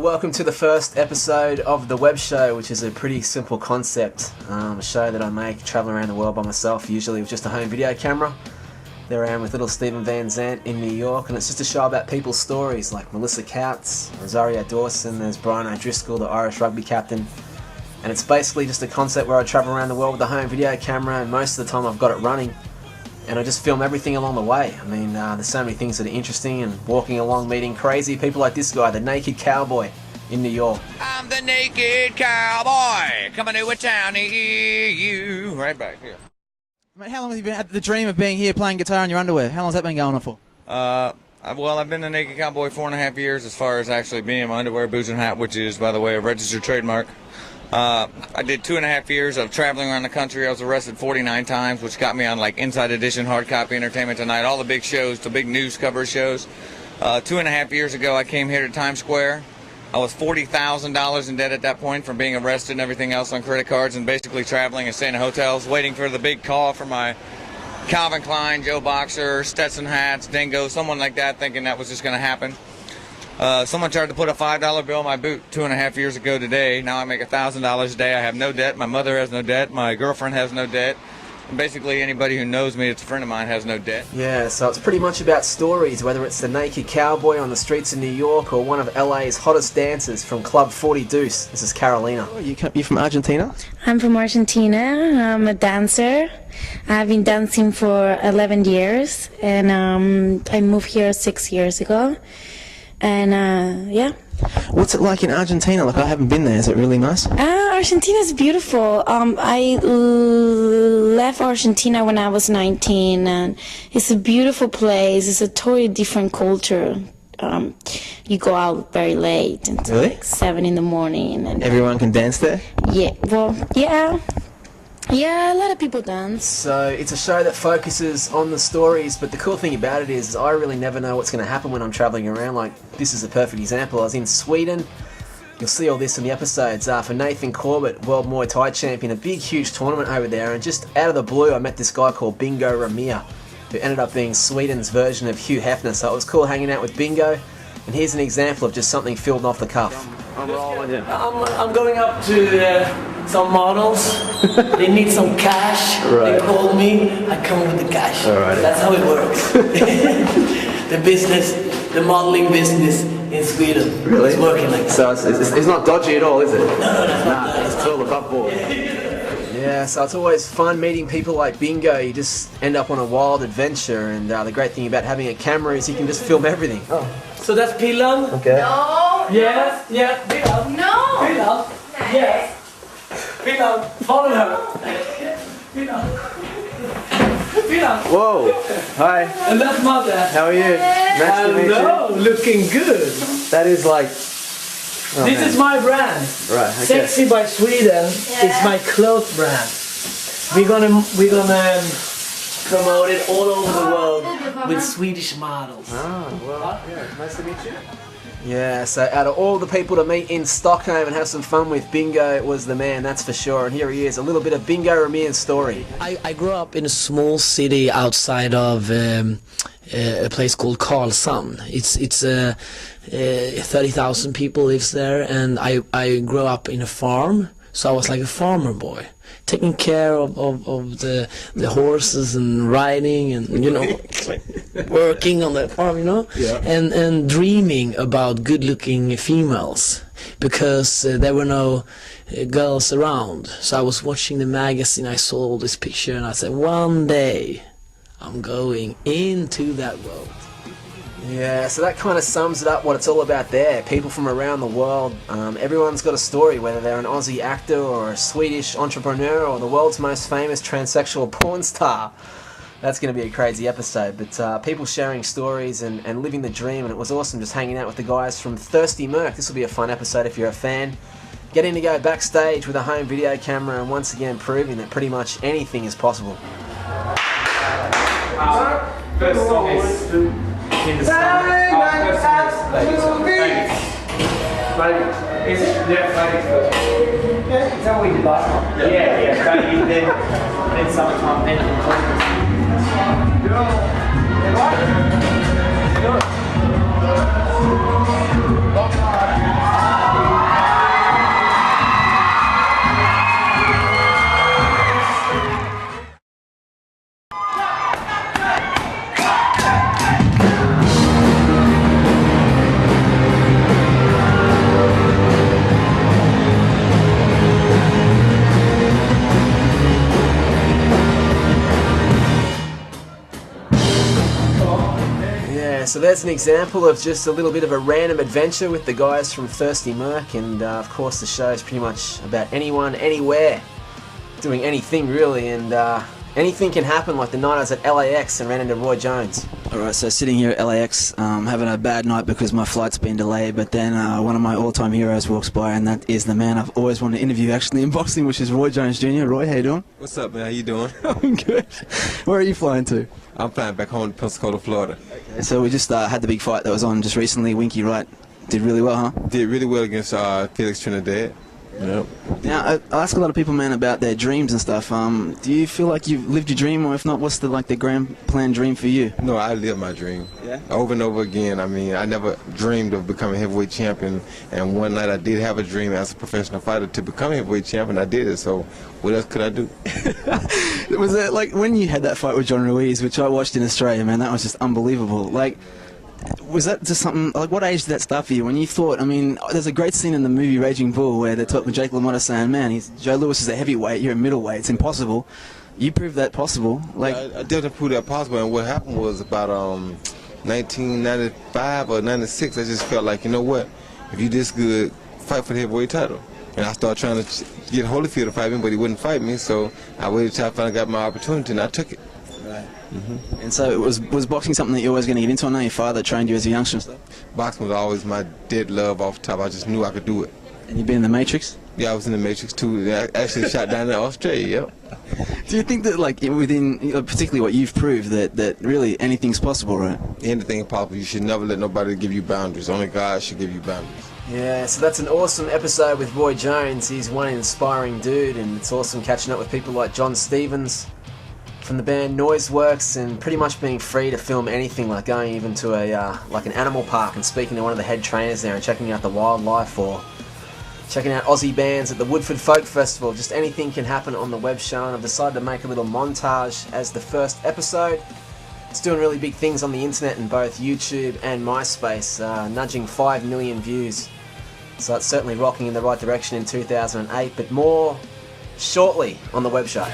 Well, welcome to the first episode of TheWebShow, which is a pretty simple concept. A show that I make traveling around the world by myself, usually with just a home video camera. There I am with little Stephen Van Zandt in New York, and it's just a show about people's stories, like Melissa Couts, Rosario Dawson, there's Brian O'Driscoll, the Irish rugby captain. And it's basically just a concept where I travel around the world with a home video camera, and most of the time I've got it running. And I just film everything along the way. I mean, there's so many things that are interesting, and walking along meeting crazy people like this guy, the Naked Cowboy in New York. I'm the Naked Cowboy, coming to a town near you. Right back here. Mate, how long have you been at the dream of being here playing guitar in your underwear? How long's that been going on for? Well, I've been the Naked Cowboy 4.5 years as far as actually being in my underwear, boots, and hat, which is, by the way, a registered trademark. I did 2.5 years of traveling around the country. I was arrested 49 times, which got me on like Inside Edition, Hard Copy, Entertainment Tonight, all the big shows, the big news cover shows. 2.5 years ago, I came here to Times Square. I was $40,000 in debt at that point from being arrested and everything else on credit cards, and basically traveling and staying in hotels, waiting for the big call for my Calvin Klein, Joe Boxer, Stetson hats, Dingo, someone like that, thinking that was just going to happen. Someone tried to put a $5 bill in my boot 2.5 years ago today. Now I make $1,000 a day. I have no debt. My mother has no debt. My girlfriend has no debt. And basically anybody who knows me, it's a friend of mine, has no debt. Yeah, so it's pretty much about stories, whether it's the Naked Cowboy on the streets of New York or one of LA's hottest dancers from Club 40 Deuce. This is Carolina. Oh, you from Argentina? I'm from Argentina. I'm a dancer. I've been dancing for 11 years, and I moved here 6 years ago. And yeah. What's it like in Argentina? Like, I haven't been there. Is it really nice? Argentina's beautiful. I left Argentina when I was 19, and it's a beautiful place. It's a totally different culture. You go out very late, until Really? like 7 in the morning. And Everyone can dance there? yeah, well, yeah. Yeah, a lot of people dance. So it's a show that focuses on the stories, but the cool thing about it is I really never know what's going to happen when I'm traveling around. Like, this is a perfect example. I was in Sweden. You'll see all this in the episodes. For Nathan Corbett, World Muay Thai champion, a big, huge tournament over there. And just out of the blue, I met this guy called Bingo Ramir, who ended up being Sweden's version of Hugh Hefner. So it was cool hanging out with Bingo. And here's an example of just something filmed off the cuff. I'm going up to some models. They need some cash. Right. They call me. I come with the cash. Alrighty. That's how it works. The business, the modeling business in Sweden. Really? It's working like that. So it's not dodgy at all, is it? No, that's not that. It's all above board. Yeah, so it's always fun meeting people like Bingo. You just end up on a wild adventure, and the great thing about having a camera is you can just film everything. Oh. So that's Pilan? Okay. No. Yes, yes, Pilan. No. Pilan. Yes. Pilan, follow her. Pilan. Pilan. Whoa! Hi. And that's Mother. How are you? Nice to meet you. Hello, looking good. That is like. Oh, This man. is my brand. Right. Okay. Sexy by Sweden is my clothes brand. We're gonna promote it all over the world with Swedish models. Oh, well, yeah. Nice to meet you. Yeah, so out of all the people to meet in Stockholm and have some fun with, Bingo was the man, that's for sure. And here he is, a little bit of Bingo Ramir's story. I grew up in a small city outside of a place called Karlshamn. It's 30,000 people lives there, and I grew up in a farm, so I was like a farmer boy, taking care of the horses and riding and like working on the farm, Yeah. and dreaming about good-looking females, because there were no girls around. So I was watching the magazine, I saw all this picture, and I said, one day I'm going into that world. Yeah, so that kind of sums it up what it's all about there. People from around the world, everyone's got a story, whether they're an Aussie actor or a Swedish entrepreneur or the world's most famous transsexual porn star. That's going to be a crazy episode, but people sharing stories and living the dream, and it was awesome just hanging out with the guys from Thirsty Merc. This will be a fun episode if you're a fan. Getting to go backstage with a home video camera and once again proving that pretty much anything is possible. First song is in the summer. First song is ladies. Is it? Yeah, ladies first. Yeah, is that what we did last time? Yeah, ladies, then summertime, then so there's an example of just a little bit of a random adventure with the guys from Thirsty Merc, and of course the show is pretty much about anyone, anywhere, doing anything really, and anything can happen, like the night I was at LAX and ran into Roy Jones. Alright, so sitting here at LAX, having a bad night because my flight's been delayed, but then one of my all-time heroes walks by, and that is the man I've always wanted to interview actually in boxing, which is Roy Jones Jr. Roy, how you doing? What's up, man? How you doing? I'm good. Where are you flying to? I'm flying back home to Pensacola, Florida. Okay, so we just had the big fight that was on just recently. Winky Wright did really well, huh? Did really well against Felix Trinidad. Yep. Now, I ask a lot of people, man, about their dreams and stuff. Do you feel like you've lived your dream, or if not, what's the grand plan dream for you? No, I live my dream. Yeah? Over and over again. I mean, I never dreamed of becoming heavyweight champion, and one night I did have a dream as a professional fighter to become heavyweight champion. I did it, so what else could I do? Was it like when you had that fight with John Ruiz, which I watched in Australia, man, that was just unbelievable. Like, was that just something, like what age did that start for you? When you thought, I mean, there's a great scene in the movie Raging Bull where they're talking with Jake LaMotta saying, man, Joe Louis is a heavyweight, you're a middleweight, it's impossible. You proved that possible. Like, I definitely proved that possible, and what happened was about 1995 or 96, I just felt like, you know what, if you this good, fight for the heavyweight title. And I started trying to get Holyfield to fight me, but he wouldn't fight me, so I waited till I finally got my opportunity, and I took it. right. Mm-hmm. And so was boxing something that you're always going to get into? I know your father trained you as a youngster and stuff. Boxing was always my dead love off the top. I just knew I could do it. And you've been in the Matrix? Yeah, I was in the Matrix too. I actually shot down in Australia, yep. Do you think that, like, within, particularly what you've proved, that really anything's possible, right? Anything possible. You should never let nobody give you boundaries. Only God should give you boundaries. Yeah, so that's an awesome episode with Roy Jones. He's one inspiring dude, and it's awesome catching up with people like John Stevens from the band Noiseworks, and pretty much being free to film anything, like going even to a like an animal park and speaking to one of the head trainers there and checking out the wildlife, or checking out Aussie bands at the Woodford Folk Festival. Just anything can happen on the web show, and I've decided to make a little montage as the first episode. It's doing really big things on the internet in both YouTube and MySpace, nudging 5 million views. So it's certainly rocking in the right direction in 2008, but more shortly on the web show.